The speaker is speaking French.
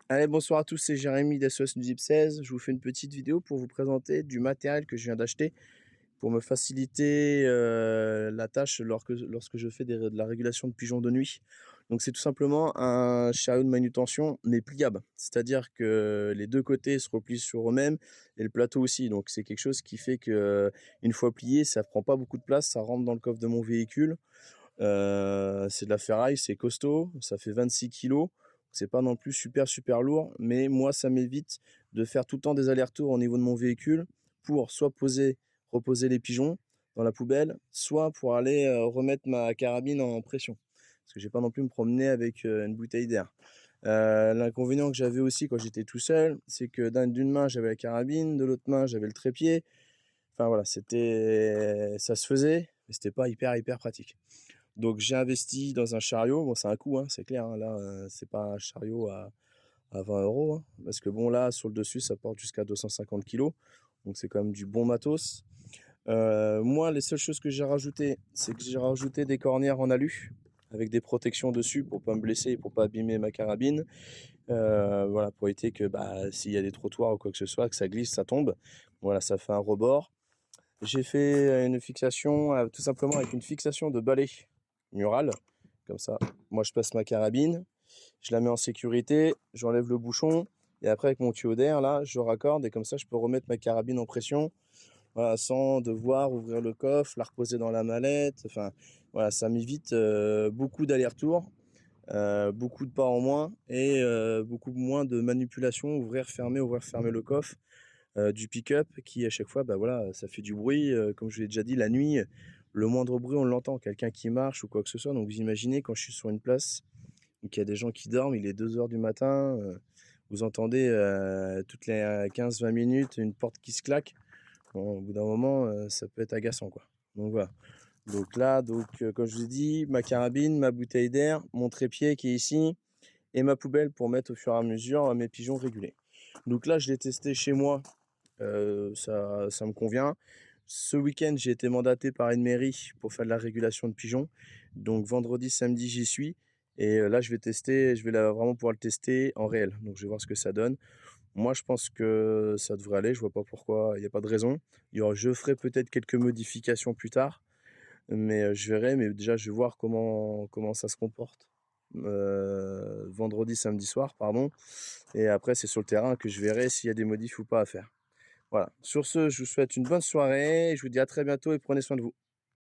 Allez, bonsoir à tous, c'est Jérémy d'SOS Nuzip 16. Je vous fais une petite vidéo pour vous présenter du matériel que je viens d'acheter pour me faciliter la tâche lorsque je fais de la régulation de pigeons de nuit. Donc c'est tout simplement un chariot de manutention mais pliable, c'est-à-dire que les deux côtés se replient sur eux-mêmes et le plateau aussi. Donc c'est quelque chose qui fait que une fois plié, ça prend pas beaucoup de place, ça rentre dans le coffre de mon véhicule. C'est de la ferraille, c'est costaud, ça fait 26 kilos. C'est pas non plus super lourd, mais moi ça m'évite de faire tout le temps des allers-retours au niveau de mon véhicule pour soit reposer les pigeons dans la poubelle, soit pour aller remettre ma carabine en pression. Parce que j'ai pas non plus me promener avec une bouteille d'air. L'inconvénient que j'avais aussi quand j'étais tout seul, c'est que d'une main j'avais la carabine, de l'autre main j'avais le trépied. Enfin voilà, ça se faisait, mais c'était pas hyper pratique. Donc j'ai investi dans un chariot. Bon, c'est un coût, hein, c'est clair, hein. Là, c'est pas un chariot à 20 euros, hein, parce que bon, là, sur le dessus, ça porte jusqu'à 250 kilos. Donc c'est quand même du bon matos. Moi, les seules choses que j'ai rajoutées, c'est que j'ai rajouté des cornières en alu avec des protections dessus pour pas me blesser et pour pas abîmer ma carabine. Voilà, pour éviter que s'il y a des trottoirs ou quoi que ce soit, que ça glisse, ça tombe. Voilà, ça fait un rebord. J'ai fait une fixation, tout simplement avec une fixation de balai mural, comme ça. Moi, je passe ma carabine, je la mets en sécurité, j'enlève le bouchon, et après, avec mon tuyau d'air, là, je raccorde, et comme ça, je peux remettre ma carabine en pression, voilà, sans devoir ouvrir le coffre, la reposer dans la mallette. Enfin, voilà, ça m'évite beaucoup d'allers-retours, beaucoup de pas en moins, et beaucoup moins de manipulation, ouvrir, fermer le coffre. Du pick-up qui à chaque fois voilà, ça fait du bruit, comme je l'ai déjà dit, la nuit, le moindre bruit on l'entend, quelqu'un qui marche ou quoi que ce soit. Donc vous imaginez quand je suis sur une place donc il y a des gens qui dorment, il est 2 heures du matin, vous entendez toutes les 15-20 minutes une porte qui se claque. Bon, au bout d'un moment ça peut être agaçant, quoi. Donc voilà, donc là, comme je vous ai dit, ma carabine, ma bouteille d'air, mon trépied qui est ici et ma poubelle pour mettre au fur et à mesure mes pigeons régulés. Donc là je l'ai testé chez moi. Ça me convient. Ce week-end, j'ai été mandaté par une mairie pour faire de la régulation de pigeons. Donc vendredi, samedi, j'y suis. Et là, vraiment pouvoir le tester en réel. Donc je vais voir ce que ça donne. Moi, je pense que ça devrait aller. Je vois pas pourquoi. Il n'y a pas de raison. Je ferai peut-être quelques modifications plus tard, mais je verrai. Mais déjà, je vais voir comment ça se comporte vendredi, samedi soir, pardon. Et après, c'est sur le terrain que je verrai s'il y a des modifs ou pas à faire. Voilà. Sur ce, je vous souhaite une bonne soirée. Je vous dis à très bientôt et prenez soin de vous.